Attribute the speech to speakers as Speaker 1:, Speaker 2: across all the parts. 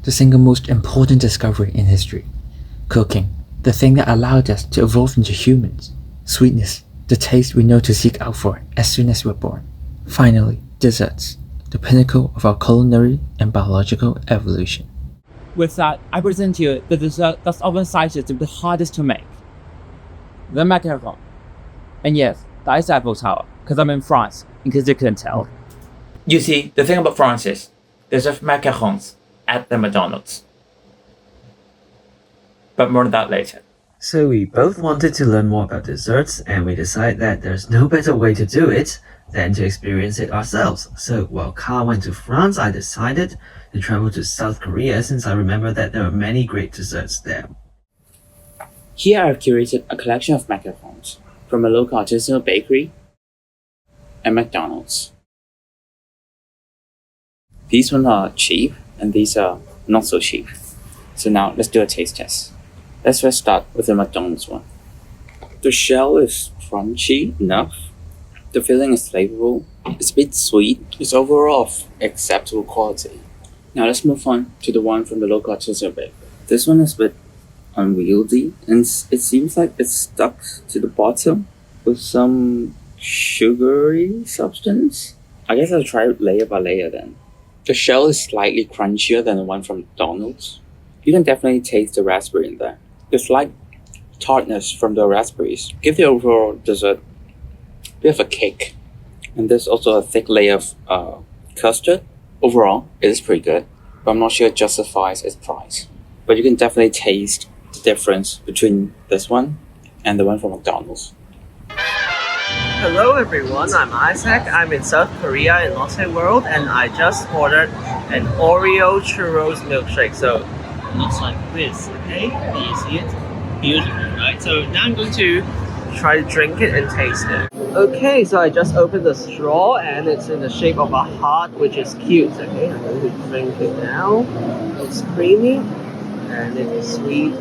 Speaker 1: the single most important discovery in history. Cooking, the thing that allowed us to evolve into humans. Sweetness, the taste we know to seek out for as soon as we're born. Finally, desserts, the pinnacle of our culinary and biological evolution.
Speaker 2: With that, I present to you the dessert that's often cited to be the hardest to make. The macaron. And yes, that is the Eiffel Tower, because I'm in France, in case you couldn't tell. You see, the thing about France is, they serve macarons at the McDonald's. But more on that later.
Speaker 3: So we both wanted to learn more about desserts, and we decided that there's no better way to do it than to experience it ourselves. So while Carl went to France, I decided to travel to South Korea since I remember that there are many great desserts there.
Speaker 2: Here I've curated a collection of macarons from a local artisanal bakery and McDonald's. These ones are cheap and these are not so cheap. So now let's do a taste test. Let's first start with the McDonald's one. The shell is crunchy enough. The filling is flavorful. It's a bit sweet. It's overall of acceptable quality. Now let's move on to the one from the local artisanal bakery. This one is a bit unwieldy and it seems like it's stuck to the bottom with some sugary substance. I guess I'll try it layer by layer then. The shell is slightly crunchier than the one from McDonald's. You can definitely taste the raspberry in there. The slight tartness from the raspberries give the overall dessert a bit of a kick. And there's also a thick layer of custard. Overall, it is pretty good, but I'm not sure it justifies its price. But you can definitely taste the difference between this one and the one from McDonald's.
Speaker 3: Hello everyone, I'm Isaac. I'm in South Korea in Lotte World and I just ordered an Oreo churros milkshake. So it looks like this, okay? Can you see it? Beautiful, right? So now I'm going to try to drink it and taste it. Okay, so I just opened the straw and it's in the shape of a heart, which is cute. Okay, I'm going to drink it now. It's creamy and it's sweet.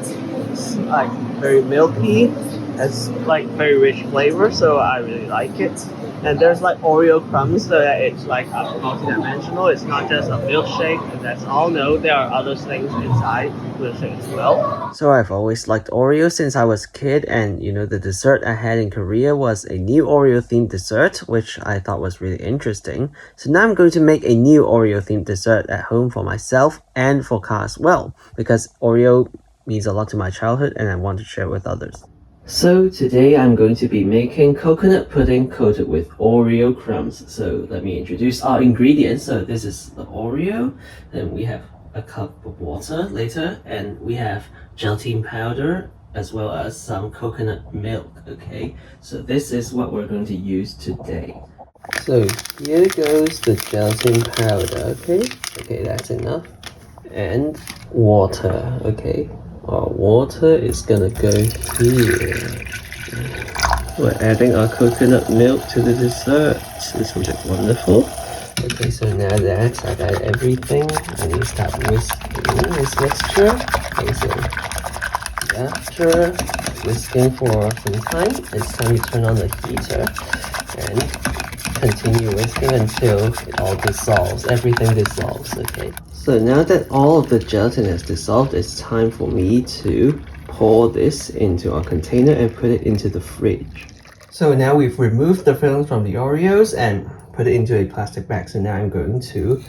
Speaker 3: It's like very milky. It's like very rich flavor, so I really like it. And there's like Oreo crumbs, so that it's like multi-dimensional. It's not just a milkshake, and that's all. No, there are other things inside milkshake as well. So I've always liked Oreo since I was a kid, and you know the dessert I had in Korea was a new Oreo themed dessert, which I thought was really interesting. So now I'm going to make a new Oreo themed dessert at home for myself and for Ka as well, because Oreo means a lot to my childhood and I want to share with others. So today I'm going to be making coconut pudding coated with Oreo crumbs. So let me introduce our ingredients. So this is the Oreo, then we have a cup of water later, and we have gelatin powder as well as some coconut milk. Okay, so this is what we're going to use today. So here goes the gelatin powder. Okay, that's enough. And water. Okay, our water is gonna go here. We're adding our coconut milk to the dessert. Isn't it wonderful? Okay, so now that I've added everything, I need to start whisking this mixture. Okay, so after whisking for some time, it's time to turn on the heater and continue whisking until it all dissolves. Everything dissolves, okay? So now that all of the gelatin has dissolved, it's time for me to pour this into our container and put it into the fridge. So now we've removed the filling from the Oreos and put it into a plastic bag. So now I'm going to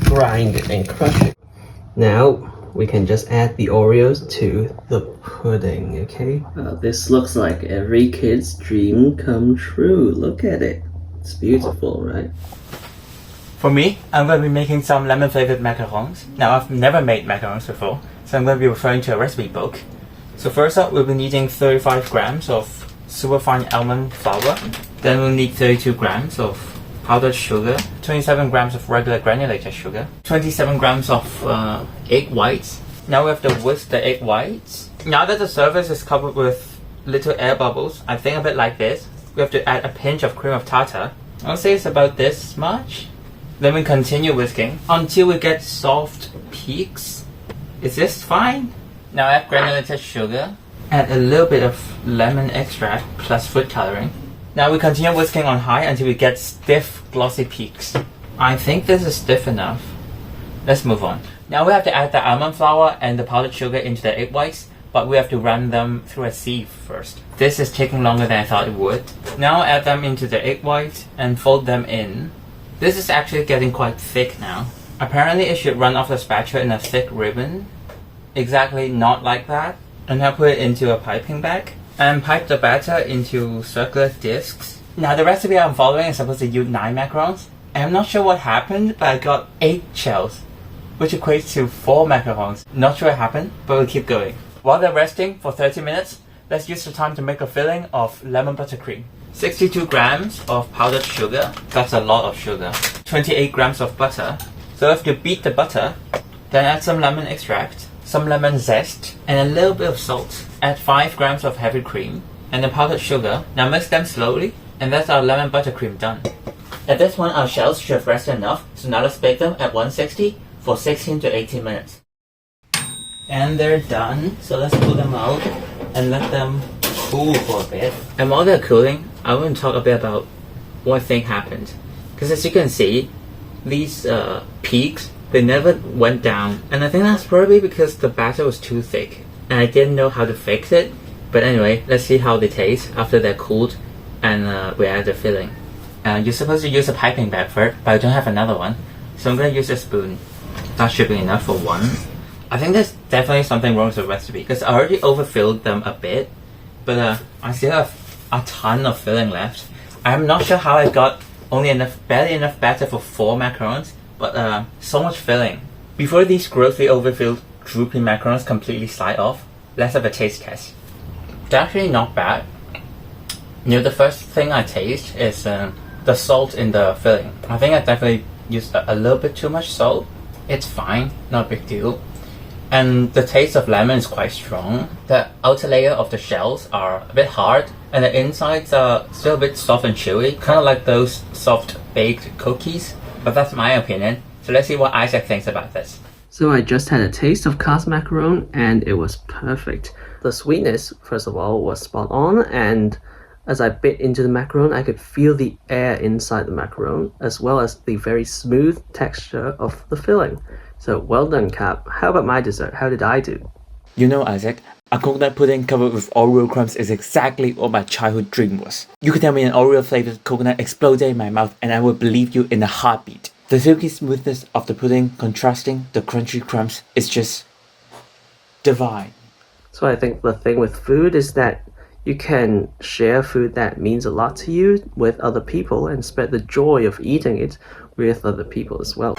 Speaker 3: grind it and crush it. Now we can just add the Oreos to the pudding, okay? This looks like every kid's dream come true. Look at it. It's beautiful, right?
Speaker 2: For me, I'm going to be making some lemon flavored macarons. Now I've never made macarons before, so I'm going to be referring to a recipe book. So first up, we'll be needing 35 grams of superfine almond flour. Then we'll need 32 grams of powdered sugar, 27 grams of regular granulated sugar, 27 grams of egg whites. Now we have to whisk the egg whites. Now that the surface is covered with little air bubbles, I think of it like this. We have to add a pinch of cream of tartar. I'll say it's about this much. Then we continue whisking until we get soft peaks. Is this fine? Now add granulated sugar. Add a little bit of lemon extract plus food coloring. Now we continue whisking on high until we get stiff, glossy peaks. I think this is stiff enough. Let's move on.
Speaker 1: Now we have to add the almond flour and the powdered sugar into the egg whites, but we have to run them through a sieve first. This is taking longer than I thought it would. Now add them into the egg whites and fold them in. This is actually getting quite thick now. Apparently it should run off the spatula in a thick ribbon. Exactly not like that. And now put it into a piping bag and pipe the batter into circular discs. Now the recipe I'm following is supposed to use 9 macarons. I'm not sure what happened, but I got 8 shells, which equates to 4 macarons. Not sure what happened, but we'll keep going. While they're resting for 30 minutes, let's use the time to make a filling of lemon buttercream. 62 grams of powdered sugar, that's a lot of sugar. 28 grams of butter. So if you beat the butter, then add some lemon extract, some lemon zest, and a little bit of salt. Add 5 grams of heavy cream and the powdered sugar. Now mix them slowly, and that's our lemon buttercream done. At this point, our shells should have rested enough, so now let's bake them at 160 for 16 to 18 minutes. And they're done, so let's pull them out and let them cool for a bit. And while they're cooling, I want to talk a bit about what I think happened. Because as you can see, these peaks, they never went down. And I think that's probably because the batter was too thick. And I didn't know how to fix it. But anyway, let's see how they taste after they're cooled and we add the filling. You're supposed to use a piping bag first, but I don't have another one. So I'm going to use a spoon. That should be enough for one. I think there's definitely something wrong with the recipe because I already overfilled them a bit, but I still have a ton of filling left. I'm not sure how I got barely enough batter for 4 macarons, but so much filling. Before these grossly overfilled droopy macarons completely slide off, let's have a taste test. It's actually not bad. The first thing I taste is the salt in the filling. I think I definitely used a little bit too much salt. It's fine, not a big deal. And the taste of lemon is quite strong. The outer layer of the shells are a bit hard, and the insides are still a bit soft and chewy, kind of like those soft baked cookies. But that's my opinion. So let's see what Isaac thinks about this.
Speaker 3: So I just had a taste of cast macaron and it was perfect. The sweetness, first of all, was spot on, and as I bit into the macaron, I could feel the air inside the macaron, as well as the very smooth texture of the filling. So well done, Cap. How about my dessert? How did I do?
Speaker 1: You know, Isaac, a coconut pudding covered with Oreo crumbs is exactly what my childhood dream was. You could tell me an Oreo flavored coconut exploded in my mouth and I would believe you in a heartbeat. The silky smoothness of the pudding contrasting the crunchy crumbs is just divine.
Speaker 3: So I think the thing with food is that you can share food that means a lot to you with other people and spread the joy of eating it with other people as well.